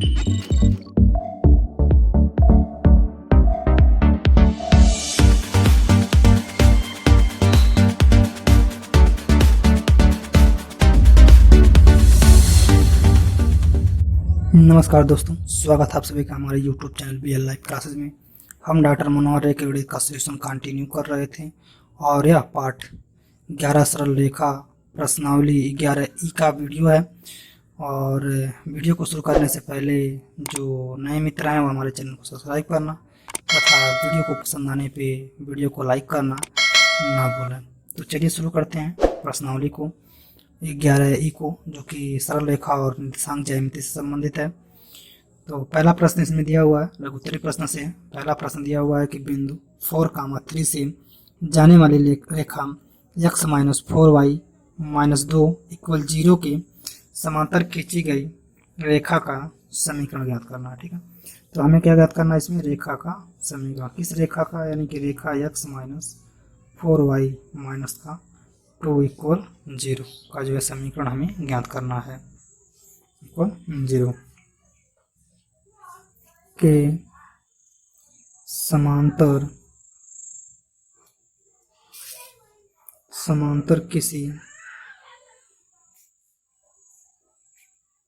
नमस्कार दोस्तों, स्वागत है आप सभी का हमारे YouTube channel BL live classes में। हम डॉक्टर मनोहर रेकेवड़ी का सेशन कंटिन्यू कर रहे थे और यह पाठ 11 सरल रेखा प्रश्नावली 11E का वीडियो है। और वीडियो को शुरू करने से पहले जो नए मित्र हैं वो हमारे चैनल को सब्सक्राइब करना तथा वीडियो को पसंद आने पे वीडियो को लाइक करना ना भूलें। तो चलिए शुरू करते हैं प्रश्नावली को 11E को, जो कि सरल रेखा और निर्देशांक ज्यामिति से संबंधित है। तो पहला प्रश्न इसमें दिया हुआ है, लघुत्तरीय प्रश्न से पहला प्रश्न दिया हुआ है कि बिंदु 4, 3 से जाने वाली रेखा x-4y-2 = 0 के समांतर खींची गई रेखा का समीकरण ज्ञात करना है। ठीक है, तो हमें क्या ज्ञात करना है इसमें? रेखा का समीकरण। किस रेखा का? यानी कि रेखा x-4y-2 = 0 का जो है समीकरण हमें ज्ञात करना है। इक्वल 0 के समांतर किसी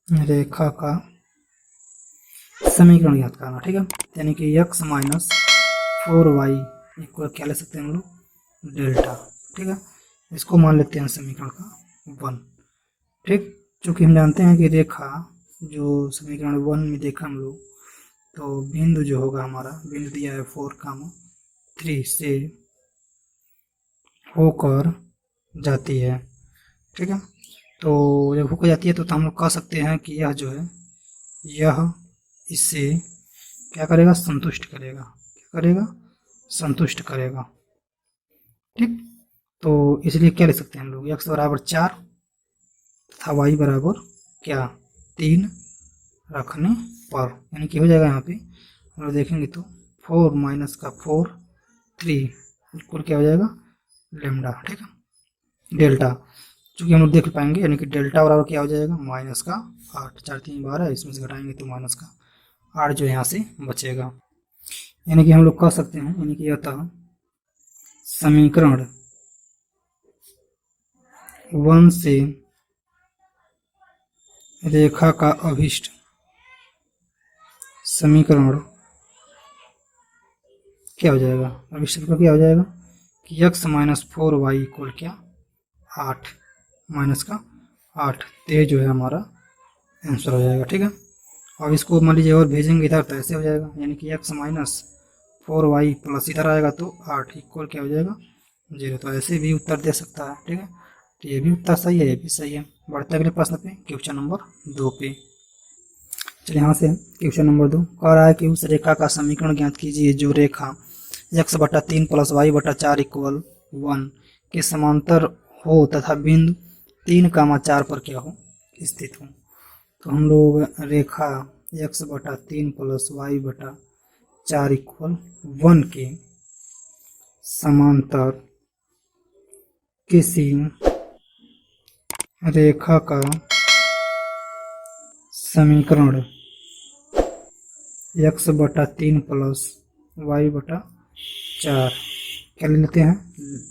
रेखा का समीकरण ज्ञात करना। ठीक है, यानी कि x-4y इक्वल क्या ले सकते हैं हम लोग? डेल्टा। ठीक है, इसको मान लेते हैं समीकरण का 1। ठीक, चूंकि हम जानते हैं कि रेखा जो समीकरण 1 में देखा हम लोग, तो बिंदु जो होगा हमारा, बिंदु दिया है 4, 3 से होकर जाती है। ठीक है, तो जब होकर जाती है तो हम लोग कह सकते हैं कि यह जो है यह इसे क्या करेगा? संतुष्ट करेगा। क्या करेगा? संतुष्ट करेगा। ठीक, तो इसलिए क्या ले सकते हैं हम लोग? x बराबर 4 तथा y बराबर क्या? 3 रखने पर, यानी कि हो जाएगा यहाँ पे हम लोग देखेंगे तो 4 - 4 3 इक्वल क्या हो जाएगा? लेमडा। ठीक है, डेल्टा चूंकि हम लोग देख पाएंगे, यानी कि डेल्टा बराबर क्या हो जाएगा? -8। 4 3 12, इसमें से घटाएंगे तो -8 जो यहाँ से बचेगा। यानी कि हम लोग कह सकते हैं, यानी कि अतः समीकरण 1 से रेखा का अभिष्ट समीकरण क्या हो जाएगा? अभिष्ट समीकरण क्या हो जाएगा कि x-4y इक्वल क्या? 8 -8 ते जो है हमारा आंसर हो जाएगा। ठीक है, और इसको मान लीजिए और भेजेंगे इधर तो ऐसे हो जाएगा, यानी कि x-4y प्लस इधर आएगा तो 8 इक्वल क्या हो जाएगा? 0। तो ऐसे भी उत्तर दे सकता है। ठीक है, तो ये भी उत्तर सही है, ये भी सही है। बढ़ते अगले प्रश्न पे, क्वेश्चन नंबर 2 पे। चलिए यहाँ से क्वेश्चन नंबर 2 कह रहा है कि उस रेखा का समीकरण ज्ञात कीजिए जो रेखा x/3 + y/4 = 1 के समांतर हो तथा बिंदु 3, 4 पर क्या हो? स्थित हो। तो हम लोग रेखा x/3 + y/4 = 1 के समांतर किसी रेखा का समीकरण x/3 + y/4 क्या ले लेते हैं?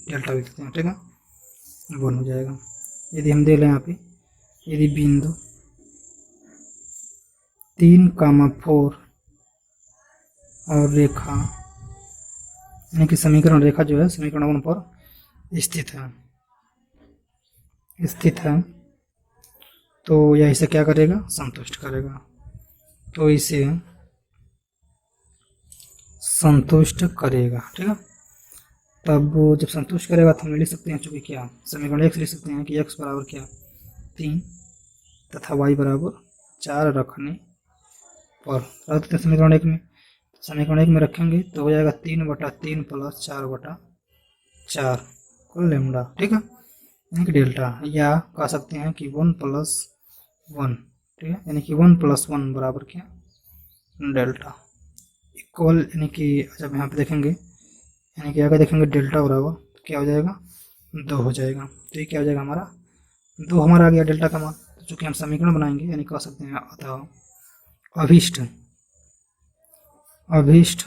डेल्टा ले लेते हैं। ठीक है, 1 हो जाएगा। यदि हम दे लें यहाँ पे, यदि बिंदु 3, 4 और रेखा, यानी कि समीकरण रेखा जो है समीकरण 1 पर स्थित है, तो यह इसे क्या करेगा? संतुष्ट करेगा। तो इसे संतुष्ट करेगा। ठीक है, तब जब संतुष्ट करेगा तो हम लिख सकते हैं, चूंकि क्या समीकरण 1 लिख सकते हैं कि x बराबर क्या? 3 तथा y बराबर 4 रखने पर रख देते हैं समीकरण 1 में। समीकरण 1 में रखेंगे तो हो जाएगा 3/3 + 4/4 को लेमडा। ठीक है, यानी कि डेल्टा, या कह सकते हैं कि 1 + 1। ठीक है, यानी कि 1 + 1 बराबर क्या? डेल्टा। इक्वल, यानी कि जब यहाँ पे देखेंगे, यानी कि अगर देखेंगे डेल्टा बराबर तो क्या हो जाएगा? 2 हो जाएगा। तो ये क्या हो जाएगा हमारा? 2 हमारा आ गया डेल्टा का मान। तो चूँकि हम समीकरण बनाएंगे, यानी कह सकते हैं अतः अभीष्ट अभीष्ट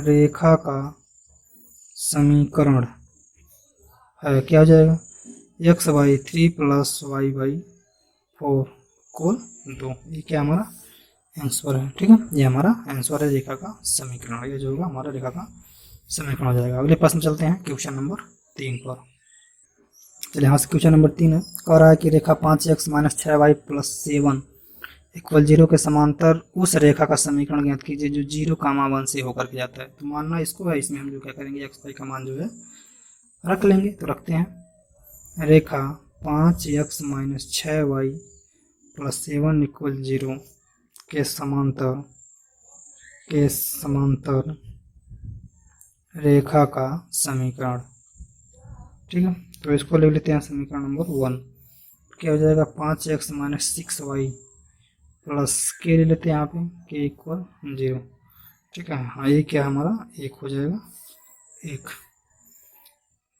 रेखा का समीकरण है, क्या हो जाएगा, x by 3 plus y by 4 कोल 2। ये क्या हमारा आंसर है, ठीक है, ये हमारा आंसर है रेखा का समीकरण। ये जो होगा हमारा रेखा का समीकरण हो जाएगा। अगले प्रश्न चलते हैं क्वेश्चन नंबर 3 पर। चलिए यहाँ से क्वेश्चन नंबर 3 है, कह रहा है कि रेखा 5x minus 6y plus 7 equal 0 के समांतर उस रेखा का समीकरण ज्ञात कीजिए जो 0 कामा 1 से होकर के जाता है। तो मानना इसको है, इसमें हम जो क्या करेंगे एक्स वाई का मान जो है रख लेंगे। तो रखते हैं, रेखा 5x minus 6y plus 7 equal 0 के समांतर रेखा का समीकरण, ठीक है। तो इसको ले लेते हैं समीकरण नंबर 1। क्या हो जाएगा, 5x माइनस 6y प्लस के ले लेते हैं यहाँ पे के इक्वल 0, ठीक है। हाँ, ये क्या हमारा 1 हो जाएगा, 1।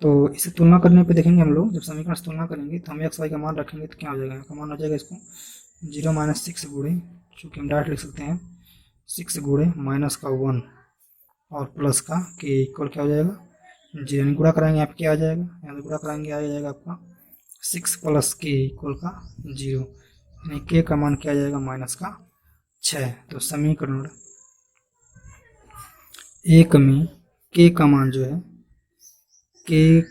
तो इसे तुलना करने पे देखेंगे हम लोग, जब समीकरण से तुलना करेंगे तो हम एक्स वाई का मान रखेंगे तो क्या हो जाएगा, का मान हो जाएगा इसको 0 माइनस 6 गुणे, चूँकि हम डायरेक्ट लिख सकते हैं 6 गुणे माइनस का 1 और प्लस का के इक्वल क्या हो जाएगा 0, यानी गुणा कराएंगे यहाँ पे क्या आ जाएगा, यहाँ पे गुणा कराएंगे आ जाएगा आपका 6 प्लस के इक्वल का 0, यानी के का मान क्या आ जाएगा माइनस का 6। तो समीकरण 1 में के का मान जो है के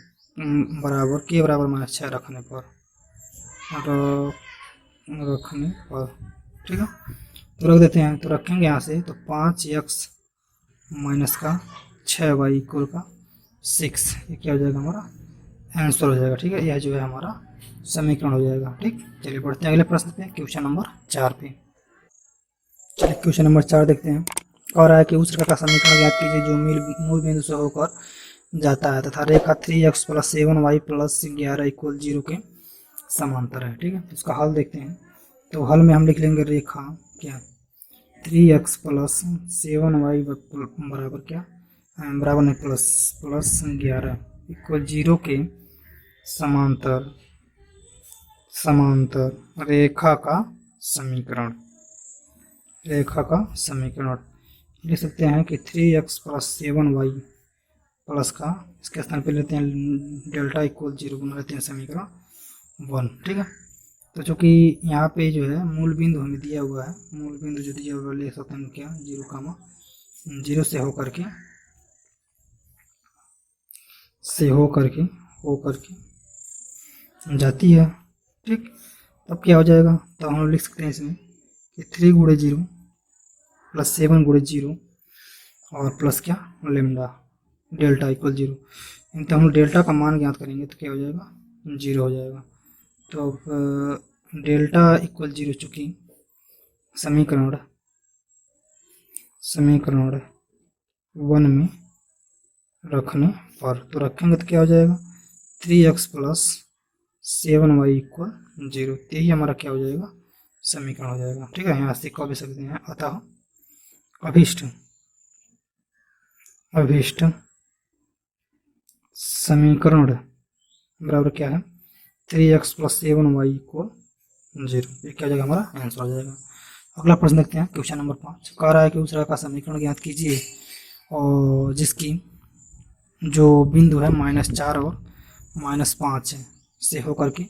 बराबर माइनस 6 रखने पर, ठीक है। तो रख देते हैं, तो रखेंगे यहाँ से, तो 5x माइनस का 6y इक्वल का 6, ये क्या हो जाएगा हमारा आंसर हो जाएगा, ठीक है। यह जो है हमारा समीकरण हो जाएगा, ठीक। चलिए बढ़ते हैं अगले प्रश्न पे, क्वेश्चन नंबर 4 पे। चलिए क्वेश्चन नंबर 4 देखते हैं। और है कि उस रेखा का समीकरण ज्ञात कीजिए जो मूल बिंदु से होकर जाता है तथा रेखा 3x plus 7y plus 11 equal 0 के समांतर है, ठीक है। तो इसका हल देखते हैं। तो हल में हम लिख लेंगे रेखा क्या 3x प्लस 7y बराबर क्या, बराबर नहीं, प्लस 11 इक्वल 0 के समांतर रेखा का समीकरण लिख सकते हैं कि 3x प्लस 7y प्लस का इसके स्थान पे लेते हैं डेल्टा इक्वल 0 बना लेते हैं समीकरण 1, ठीक है। तो चूँकि यहाँ पे जो है मूल बिंदु हमें दिया हुआ है, मूल बिंदु जो दिया हुआ है ले सकते हैं क्या 0 से होकर के जाती है, ठीक। तब क्या हो जाएगा, तो हम लोग लिख सकते हैं इसमें कि 3 गुणे 0 प्लस 7 गुणे 0 और प्लस क्या लेमडा डेल्टा इक्वल 0। तो हम डेल्टा का मान ज्ञात करेंगे तो क्या हो जाएगा 0 हो जाएगा। तो डेल्टा इक्वल 0 चूँकि समीकरण 1 में रखने पर, तो रखेंगे तो क्या हो जाएगा 3x प्लस 7y इक्वल 0, तो यही हमारा क्या हो जाएगा समीकरण हो जाएगा, ठीक है। यहाँ से कह भी सकते हैं, अतः अभीष्ट समीकरण बराबर क्या है 3x प्लस 7y इक्वल 0, ये क्या हो जाएगा हमारा आंसर हो जाएगा। अगला प्रश्न देखते हैं क्वेश्चन नंबर 5। कह रहा है कि उस रेखा का समीकरण ज्ञात कीजिए और जिसकी जो बिंदु है -4 और -5 से होकर के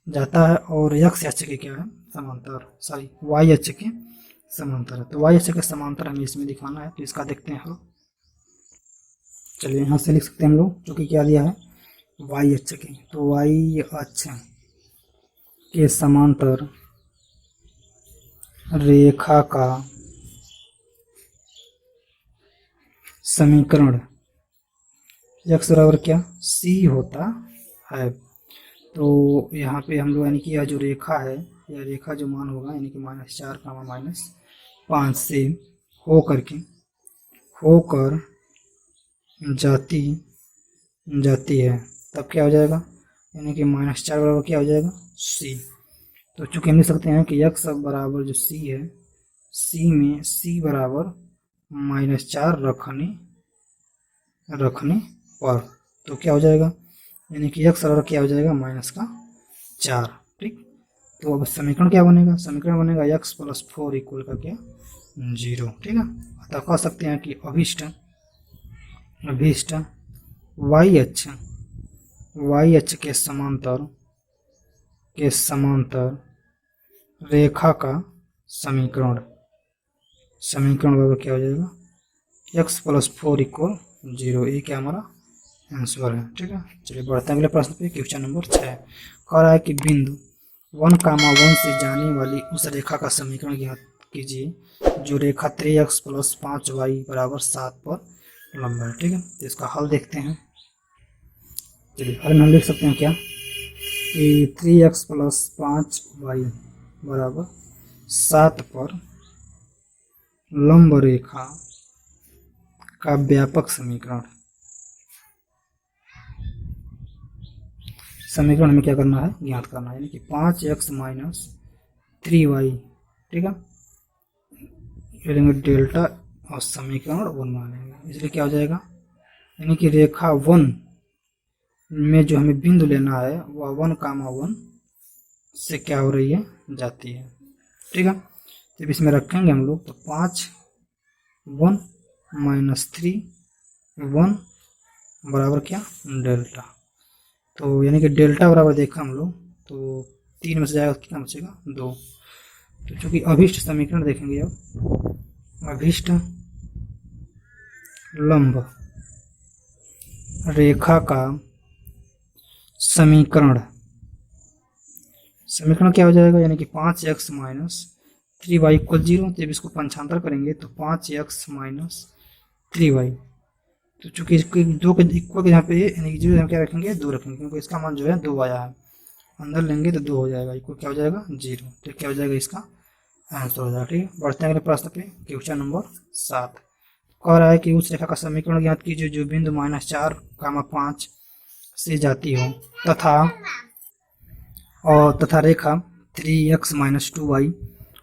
जाता है और x अक्ष के क्या है समांतर, y अक्ष के समांतर है। तो y अक्ष के समांतर हमें इसमें दिखाना है, तो इसका देखते हैं। चलिए यहाँ से लिख सकते हैं हम लोग, जो कि क्या दिया है y अक्ष के, तो y अक्ष के समांतर रेखा का समीकरण x बराबर क्या c होता है। तो यहाँ पे हम लोग यानी कि यह जो रेखा है, यह रेखा जो मान होगा यानी कि -4 -5 से होकर जाती है, तब क्या हो जाएगा यानी कि -4 बराबर क्या हो जाएगा c। तो चूँकि हम लिख सकते हैं कि x बराबर जो c है, c में c बराबर -4 रखने पर, तो क्या हो जाएगा यानी कि x बराबर क्या हो जाएगा -4, ठीक। तो अब समीकरण क्या बनेगा, समीकरण बनेगा x प्लस 4 इक्वल का क्या 0। ठीक है, अतः कह सकते हैं कि अभिष्ट अभिष्ट y अक्ष के समांतर रेखा का समीकरण बराबर क्या हो जाएगा x प्लस 4 इक्वल 0। ये क्या हमारा आंसर है। ठीक है, चलिए बढ़ते हैं अगले प्रश्न पे। क्वेश्चन नंबर 6 कह रहा है कि बिंदु 1,1 से जाने वाली उस रेखा का समीकरण ज्ञात कीजिए जो रेखा 3x प्लस 5y बराबर 7 पर लंबा है। ठीक है, तो इसका हल देखते हैं। चलिए हल में हम लिख सकते हैं क्या कि 3x प्लस 5y बराबर 7 पर लंब रेखा का व्यापक समीकरण हमें क्या करना है, ज्ञात करना है, यानी कि 5x माइनस 3y। ठीक है, ये लेंगे डेल्टा और समीकरण 1 मानेंगे, इसलिए क्या हो जाएगा, यानी कि रेखा 1 में जो हमें बिंदु लेना है वह 1,1 से क्या हो रही है, जाती है। ठीक है, जब इसमें रखेंगे हम लोग तो 5 1 माइनस 3 1 बराबर क्या डेल्टा। तो यानी कि डेल्टा बराबर देखा हम लोग तो 3 में से जाएगा कितना बचेगा 2। तो चूंकि अभिष्ट समीकरण देखेंगे, अब अभिष्ट लंब रेखा का समीकरण क्या हो जाएगा, यानी कि 5x माइनस 3y इक्वल 0। जब इसको पंचांतर करेंगे तो 5x माइनस 3y, तो चूंकि इसके 2 के इक्वल के यहाँ पे यानी कि जो हम क्या रखेंगे 2 रखेंगे, क्योंकि इसका मान जो है 2 आया है, अंदर लेंगे तो 2 हो जाएगा, इक्वल क्या हो जाएगा 0। तो क्या हो जाएगा, इसका आंसर हो जाएगा। ठीक है, बढ़ते हैं अगले प्रश्न पे। क्वेश्चन नंबर 7 कह रहा है कि उस रेखा का समीकरण ज्ञात कीजिए जो बिंदु -4,5 से जाती हो तथा रेखा 3x माइनस 2y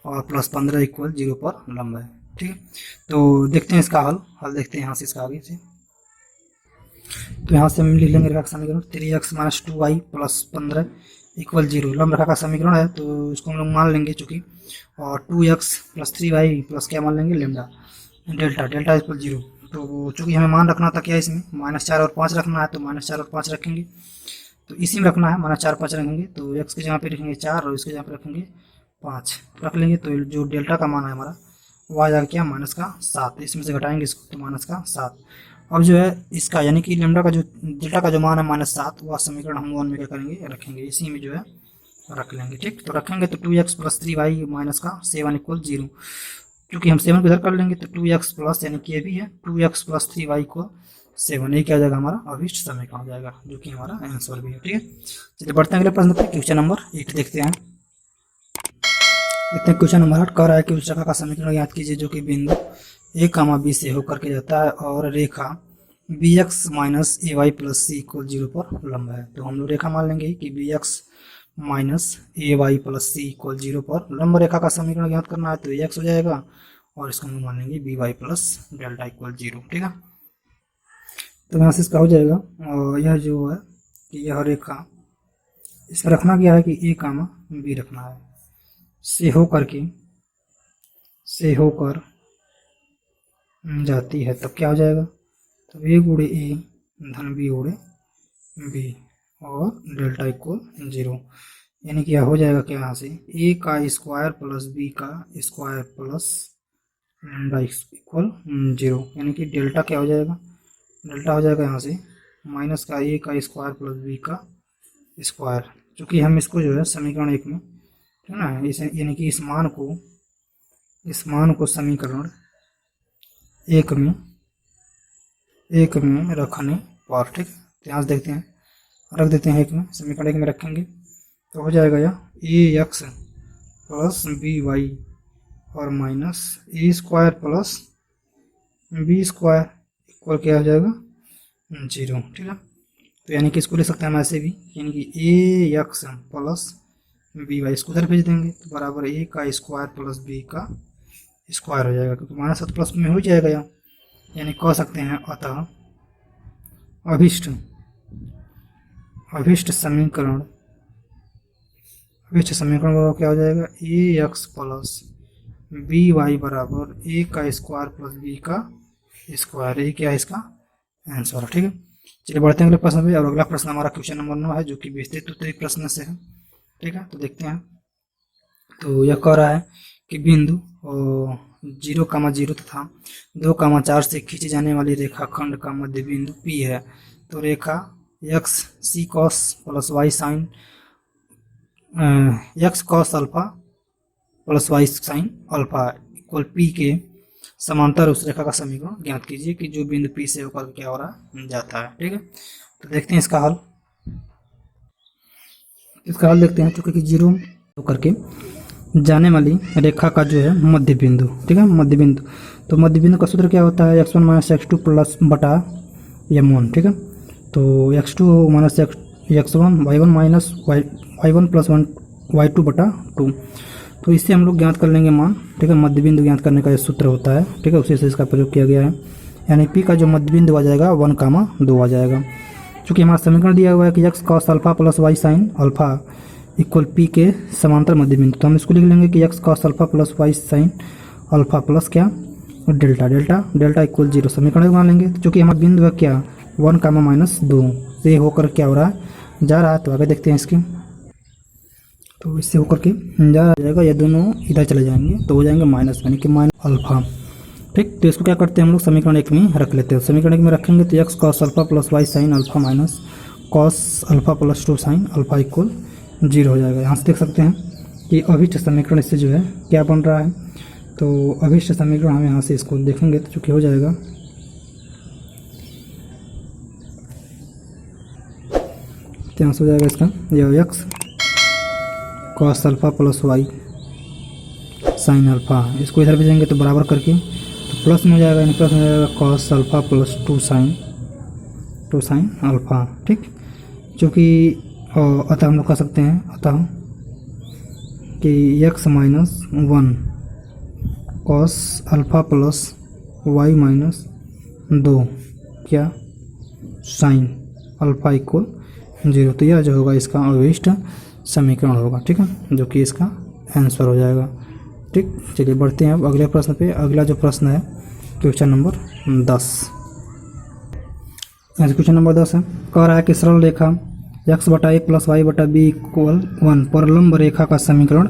और प्लस 15 इक्वल 0 पर लंब है। ठीक है, तो देखते हैं इसका हल देखते हैं यहाँ से, इसका आगे से। तो यहाँ से हम लिख लेंगे रेखा का समीकरण 3x minus 2y plus 15 equal 0 लंब रेखा का समीकरण है, तो इसको हम लोग मान लेंगे चूंकि, और 2x प्लस 3y प्लस क्या मान लेंगे लेमडा डेल्टा इक्वल 0। तो चूंकि हमें मान रखना था क्या, इसमें -4 और 5 रखना है, तो -4 और 5 रखेंगे, तो इसी में रखना है -4 5 रखेंगे, तो x के जगह पे रखेंगे 4 और इसके जगह पे रखेंगे 5 रख लेंगे, तो जो डेल्टा का मान है हमारा वो आ जाएगा क्या -7। इसमें से घटाएंगे इसको तो -7। अब जो है इसका यानी कि लेमडा का जो डेल्टा का जो मान है -7, वह समीकरण हम 1 में क्या करेंगे रखेंगे, इसी में जो है रख लेंगे। ठीक, तो रखेंगे तो 2x प्लस 3y माइनस का 7 इक्वल 0। क्योंकि हम 7 को इधर कर लेंगे तो 2x प्लस यानी कि ये भी है 2x प्लस 3y इक्वल 7, ये क्या हो जाएगा हमारा अभिष्ट समीकरण हो जाएगा, जो कि हमारा आंसर भी है। ठीक है, चलिए बढ़ते हैं अगले प्रश्न पे। क्वेश्चन नंबर 8 देखते हैं। क्वेश्चन नंबर 8 कह रहा है कि उस रेखा का समीकरण याद कीजिए जो कि बिंदु a, b से होकर के जाता है और रेखा bx minus ay plus c equal 0 पर लंब है। तो हम लोग रेखा मान लेंगे कि bx minus ay plus c equal 0 पर लंब रेखा का समीकरण ज्ञात करना है, तो x हो जाएगा और इसको हम लोग मान लेंगे by प्लस डेल्टा इक्वल 0। ठीक है, तो यहाँ से इसका हो जाएगा, और यह जो है कि यह रेखा इसमें रखना क्या है कि a, b रखना है, से होकर जाती है, तब क्या हो जाएगा, तब a गुणे a धन b गुणे b और डेल्टा इक्वल 0, यानी कि यह हो जाएगा क्या, यहाँ से a का स्क्वायर प्लस b का स्क्वायर प्लस लैम्डा इक्वल 0, यानी कि डेल्टा क्या हो जाएगा, डेल्टा हो जाएगा यहाँ से माइनस का a का स्क्वायर प्लस b का स्क्वायर। चूँकि हम इसको जो है समीकरण 1 में है ना, इसे यानी कि इस मान को समीकरण 1 में रखने पर, ठीक, ध्यान से देखते हैं, रख देते हैं 1 में, समीकरण 1 में रखेंगे तो हो जाएगा यह ax प्लस by और minus a square plus b square equal क्या हो जाएगा 0। ठीक है, तो यानी कि इसको ले सकते हैं हम ऐसे भी, यानी कि ax प्लस बी वाई इसको उधर भेज देंगे तो बराबर a का स्क्वायर प्लस b का स्क्वायर हो जाएगा, क्योंकि -7 प्लस में हो जाएगा यहाँ, यानी कह सकते हैं अतः अभिष्ट समीकरण अभिष्ट समीकरण बराबर क्या हो जाएगा, ए एक्स प्लस बी वाई बराबर ए का स्क्वायर प्लस बी का स्क्वायर, ये क्या है इसका आंसर है। ठीक है, चलिए बढ़ते हैं अगले प्रश्न पे। और अगला प्रश्न हमारा क्वेश्चन नंबर 9 है, जो कि विस्तृत उत्तरीय प्रश्न से है। ठीक है, तो देखते हैं। तो यह कह रहा है कि बिंदु 0,0 तथा 2,4 से खींची जाने वाली रेखाखंड का मध्य बिंदु P है। तो रेखा x c cos plus Y sine x cos alpha plus Y sign alpha equal P के समांतर उस रेखा का समीकरण ज्ञात कीजिए कि जो बिंदु P से होकर क्या हो रहा जाता है। ठीक है, तो देखते हैं इसका हल। देखते हैं। तो क्योंकि 0 होकर के जाने वाली रेखा का जो है मध्य बिंदु, ठीक है, मध्य बिंदु। तो मध्य बिंदु का सूत्र क्या होता है, x1 माइनस x2 प्लस बटा m1। ठीक है, तो x2 minus x1 y1 minus y1 plus 1 y2 बटा 2। तो इससे हम लोग ज्ञात कर लेंगे मान। ठीक है, मध्य बिंदु ज्ञात करने का ये सूत्र होता है। ठीक है, उसी से इसका प्रयोग किया गया है। यानी P का जो मध्य बिंदु आ जाएगा 1,2 आ जाएगा। चूँकि हमारा समीकरण दिया हुआ है कि x cos alpha plus Y sign alpha equal P के समांतर मध्य बिंदु, तो हम इसको लिख लेंगे कि x cos alpha plus Y sign अल्फा प्लस क्या डेल्टा इक्वल 0 समीकरण बना लेंगे। चूँकि हमारा बिंदु है क्या 1,-2 से होकर क्या हो रहा है जा रहा है। तो आगे देखते हैं इसकी। तो इससे होकर के जा जाएगा, ये दोनों इधर चले जाएंगे तो हो जाएंगे माइनस, यानी कि माइनस अल्फा। ठीक, तो इसको क्या करते हैं हम लोग समीकरण 1 में रख लेते हैं। समीकरण 1 में रखेंगे तो x cos alpha plus Y sign alpha minus cos alpha plus 2 sine alpha equal 0 हो जाएगा। यहाँ से देख सकते हैं कि अभिष्ट समीकरण इससे जो है क्या बन रहा है। तो अभिष्ट समीकरण हम यहाँ से इसको देखेंगे तो चूँकि हो जाएगा तो यहाँ से हो जाएगा इसका यह x cos alpha plus Y sign alpha, इसको इधर भेजेंगे तो बराबर करके तो प्लस में हो जाएगा, यानी प्लस में हो जाएगा cos alpha plus 2 sine alpha. ठीक, चूँकि अतः हम लोग कह सकते हैं अतः कि x minus 1 cos alpha plus y minus 2 क्या साइन अल्फा इक्वल 0। तो यह जो होगा इसका अभिष्ट समीकरण होगा। ठीक है, जो कि इसका आंसर हो जाएगा। ठीक, चलिए बढ़ते हैं अब अगले प्रश्न पे। अगला जो प्रश्न है क्वेश्चन नंबर 10। क्वेश्चन नंबर 10 है, कह रहा है कि सरल रेखा x बटा a प्लस वाई बटा बी इक्वल 1 पर लंब रेखा का समीकरण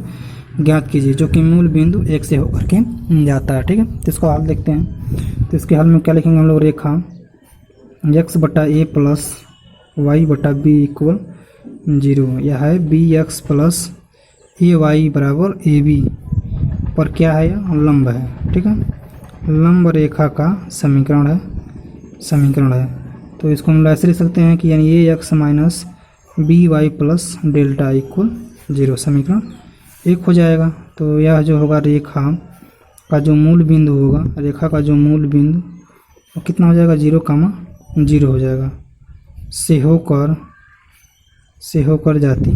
ज्ञात कीजिए जो कि मूल बिंदु 1 से होकर के जाता है। ठीक है, तो इसको हल देखते हैं। तो इसके हल में क्या लिखेंगे हम लोग, रेखा x बटा a प्लस वाई बटा बी इक्वल 0, यह है बी एक्स प्लस ए वाई बराबर ए बी पर क्या है, यह लंब है। ठीक है, लंब रेखा का समीकरण है। तो इसको हम ऐसे लिख सकते हैं कि यानी A X minus B Y plus delta equal 0 समीकरण 1 हो जाएगा। तो यह जो होगा रेखा का जो मूल बिंदु होगा, रेखा का जो मूल बिंदु वो कितना हो जाएगा 0,0 हो जाएगा, से होकर जाती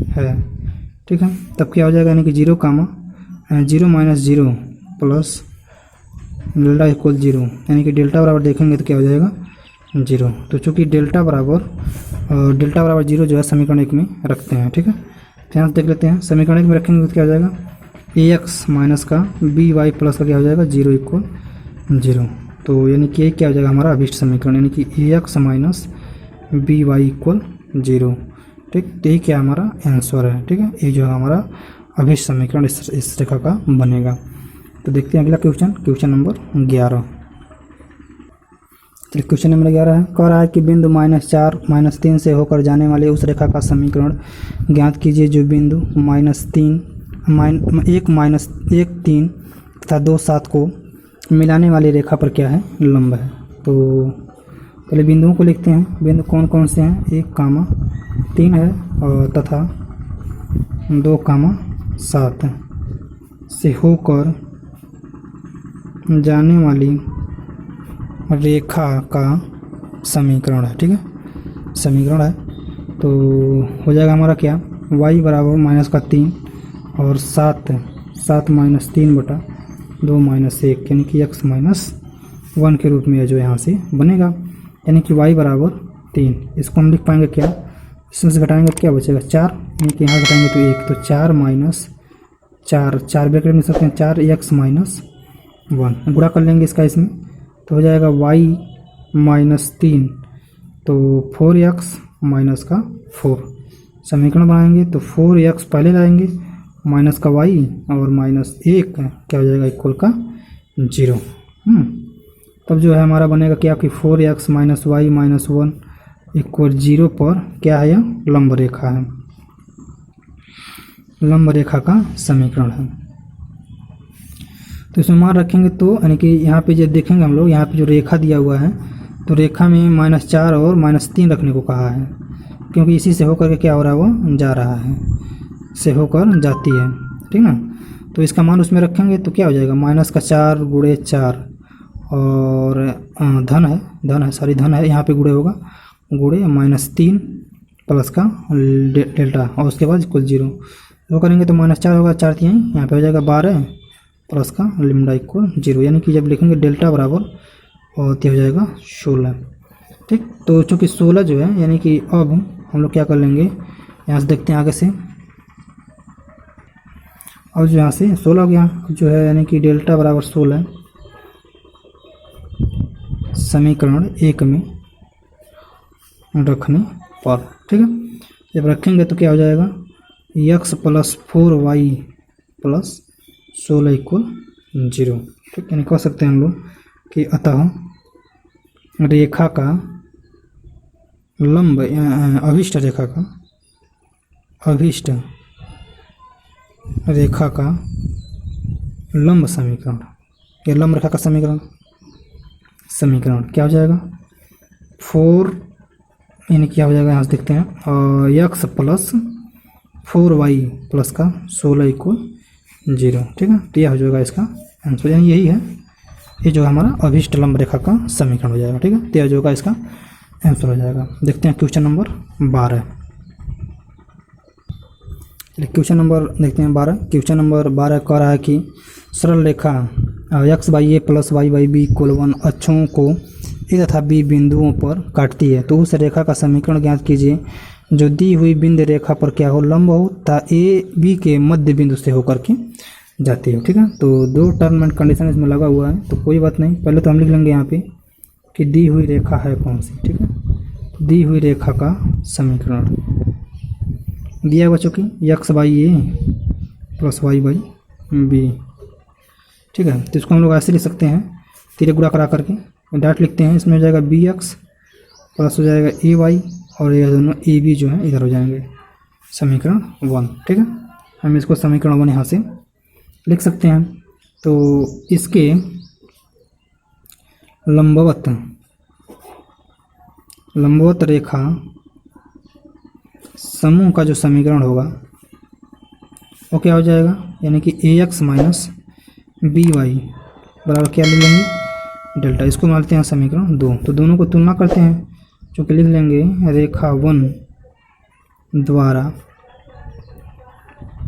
है। ठीक है, तब क्या हो जाएगा, यानी कि 0 माइनस 0 प्लस डेल्टा इक्वल 0, यानी कि डेल्टा बराबर देखेंगे तो क्या हो जाएगा 0। तो चूँकि डेल्टा बराबर 0 जो है समीकरण 1 में रखते हैं। ठीक है, ध्यान से देख लेते हैं। समीकरण 1 में रखेंगे तो क्या हो जाएगा, ए एक्स माइनस का बी वाई प्लस का क्या हो जाएगा 0 इक्वल 0। तो यानी कि ये क्या हो जाएगा हमारा अभिष्ट समीकरण, यानी कि A X minus B Y equal 0। ठीक, तो ये क्या हमारा आंसर है। ठीक है, ये जो है हमारा अभिष्ट समीकरण इस रेखा का बनेगा। तो देखते हैं अगला क्वेश्चन नंबर 11। चलिए क्वेश्चन नंबर 11 है, कह रहा है कि बिंदु -4 -3 से होकर जाने वाले उस रेखा का समीकरण ज्ञात कीजिए जो बिंदु -1 3 तथा 2 7 को मिलाने वाली रेखा पर क्या है, लंब है। तो पहले बिंदुओं को लिखते हैं। बिंदु कौन कौन से हैं, 1,3 है और तथा 2,7 से होकर जाने वाली रेखा का समीकरण है। ठीक है, समीकरण है। तो हो जाएगा हमारा क्या, y बराबर -3 और 7 माइनस 3 बटा 2 माइनस 1, यानी कि x माइनस 1 के रूप में जो यहाँ से बनेगा, यानी कि y बराबर 3। इसको हम लिख पाएंगे क्या, इसमें से घटाएंगे तो क्या बचेगा 4 यानी कि यहाँ घटाएंगे तो 1, तो 4 माइनस 4, 4 ब्रैकेट में सकते हैं 4x माइनस 1, गुणा कर लेंगे इसका इसमें तो हो जाएगा y माइनस 3, तो 4x माइनस का 4। समीकरण बनाएंगे तो 4x पहले लाएंगे, माइनस का y और माइनस 1 क्या हो जाएगा इक्वल का 0। तब जो है हमारा बनेगा क्या कि 4x minus Y minus 1 equal 0 पर क्या है, यह लंब रेखा है, लंब रेखा का समीकरण है। तो इसमें मान रखेंगे तो यानी कि यहाँ पे जब देखेंगे हम लोग, यहाँ पे जो रेखा दिया हुआ है तो रेखा में -4 और -3 रखने को कहा है, क्योंकि इसी से होकर के क्या हो रहा है, वो जा रहा है, से होकर जाती है, ठीक ना। तो इसका मान उसमें रखेंगे तो क्या हो जाएगा, -4 गुणे 4 और धन है सॉरी धन है, यहाँ पे गुणे होगा, गुणे -3 प्लस का डेल्टा और उसके बाद इक्वल 0। वो करेंगे तो -4 होगा, 4 3 यहाँ पे हो जाएगा 12 प्लस का लिम्डा इक्वल 0, यानी कि जब लिखेंगे डेल्टा बराबर और ये हो जाएगा 16। ठीक, तो चूँकि 16 जो है यानी कि अब हम लोग क्या कर लेंगे, यहाँ से देखते हैं आगे से, और जो यहाँ से 16 हो गया जो है यानी कि डेल्टा बराबर 16 समीकरण 1 में रखने पर, ठीक है। जब रखेंगे तो क्या हो जाएगा, x plus 4y plus 16 equal 0। ठीक, यानी कह सकते हैं हम लोग कि अतः रेखा का लंब अभिष्ट रेखा का लंब समीकरण या लंब रेखा का समीकरण क्या हो जाएगा, 4 यानी क्या हो जाएगा, यहाँ से देखते हैं x प्लस 4y प्लस का 16 इक्वल 0। ठीक है, तो यह हो जाएगा इसका आंसर, यानी यही है, ये जो हमारा अभिष्ट लंब रेखा का समीकरण हो जाएगा। ठीक है, तो यह जो होगा इसका आंसर हो जाएगा। देखते हैं क्वेश्चन नंबर 12। क्वेश्चन नंबर देखते हैं 12। क्वेश्चन नंबर 12 कह रहा है कि सरल रेखा x by a plus y by b equal 1 अक्षों को ए तथा बी बिंदुओं पर काटती है, तो उस रेखा का समीकरण ज्ञात कीजिए जो दी हुई बिंदु रेखा पर क्या हो, लंब हो तथा ए बी के मध्य बिंदु से होकर के जाती हो। ठीक है, तो 2 टर्म एंड कंडीशन इसमें लगा हुआ है, तो कोई बात नहीं, पहले तो हम लिख लेंगे यहाँ पे कि दी हुई रेखा है कौन सी। ठीक है, दी हुई रेखा का समीकरण दिया बच्चों की x by a plus y by b. ठीक है, तो इसको हम लोग ऐसे लिख सकते हैं, तीरे गुणा करा करके डाट लिखते हैं, इसमें हो जाएगा बी एक्स प्लस हो जाएगा ए वाई और ये दोनों ए बी जो है इधर हो जाएंगे, समीकरण 1। ठीक है, हम इसको समीकरण 1 यहाँ से लिख सकते हैं। तो इसके लंबवत रेखा समूह का जो समीकरण होगा वो क्या हो जाएगा, यानी कि A X minus B Y बराबर क्या ले लेंगे, डेल्टा। इसको मानते हैं समीकरण 2, तो दोनों को तुलना करते हैं, चूँकि लिख लेंगे रेखा 1 द्वारा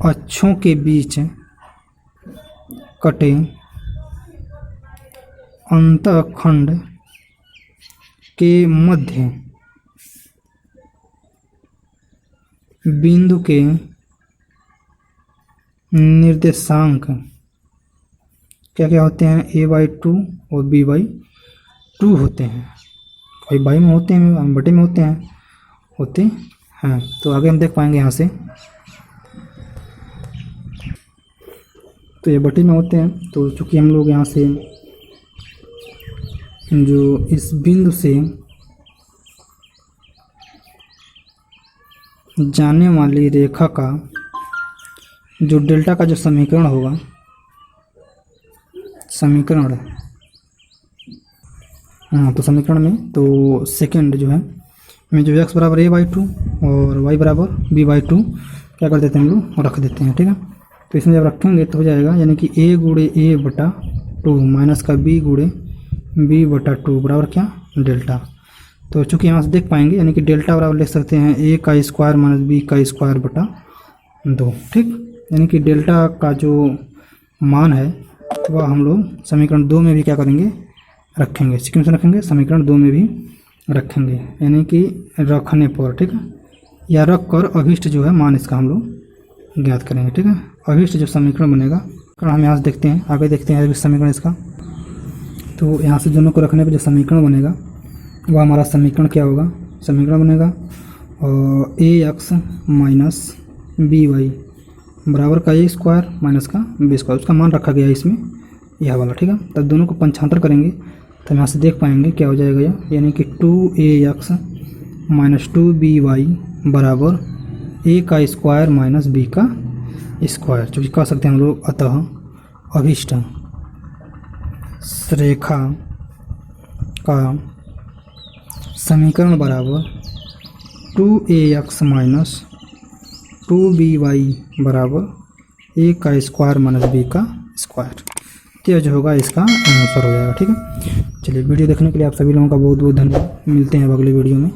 अक्षों के बीच कटे अंतःखंड के मध्य बिंदु के निर्देशांक क्या क्या होते हैं, a/2 और b/2 होते हैं, कोई बाई में होते हैं, बटे में होते हैं। तो आगे हम देख पाएंगे यहाँ से, तो ये बटे में होते हैं। तो चूँकि हम लोग यहाँ से जो इस बिंदु से जाने वाली रेखा का जो डेल्टा का जो समीकरण होगा, तो समीकरण में तो सेकंड जो है में जो x बराबर a/2 और y बराबर b/2 क्या कर देते हैं हम लोग, रख देते हैं। ठीक है, तो इसमें जब रखेंगे तो हो जाएगा, यानी कि a गुणे a बटा 2 माइनस का b गुणे b बटा 2 बराबर क्या, डेल्टा। तो चूँकि यहाँ से देख पाएंगे, यानी कि डेल्टा बराबर लिख सकते हैं a का स्क्वायर माइनस b का स्क्वायर बटा 2। ठीक, यानी कि डेल्टा का जो मान है वह हम लोग समीकरण 2 में भी क्या करेंगे, रखेंगे। किस में रखेंगे, समीकरण 2 में भी रखेंगे, यानी कि रखने पर। ठीक है, या रख कर अभिष्ट जो है मान इसका हम लोग ज्ञात करेंगे। ठीक है, अभिष्ट जो समीकरण बनेगा, कारण हम यहाँ से देखते हैं, आगे देखते हैं अभिष्ट समीकरण इसका। तो यहाँ से दोनों को रखने पर जो समीकरण बनेगा वो हमारा समीकरण क्या होगा, समीकरण बनेगा ए एक्स माइनस बी वाई बराबर का ए स्क्वायर माइनस का बी स्क्वायर, उसका मान रखा गया है इसमें यह वाला। ठीक है, तब दोनों को पंचांतर करेंगे तो हम यहाँ से देख पाएंगे क्या हो जाएगा यह, यानी कि 2ax माइनस 2by बराबर a का स्क्वायर माइनस b का स्क्वायर, जो कि कह सकते हैं हम लोग। अतः अभिष्ट रेखा का समीकरण बराबर 2ax माइनस 2by बराबर a का स्क्वायर माइनस b का स्क्वायर। तो जो होगा इसका आंसर हो जाएगा। ठीक है, चलिए वीडियो देखने के लिए आप सभी लोगों का बहुत बहुत धन्यवाद। मिलते हैं अब अगले वीडियो में।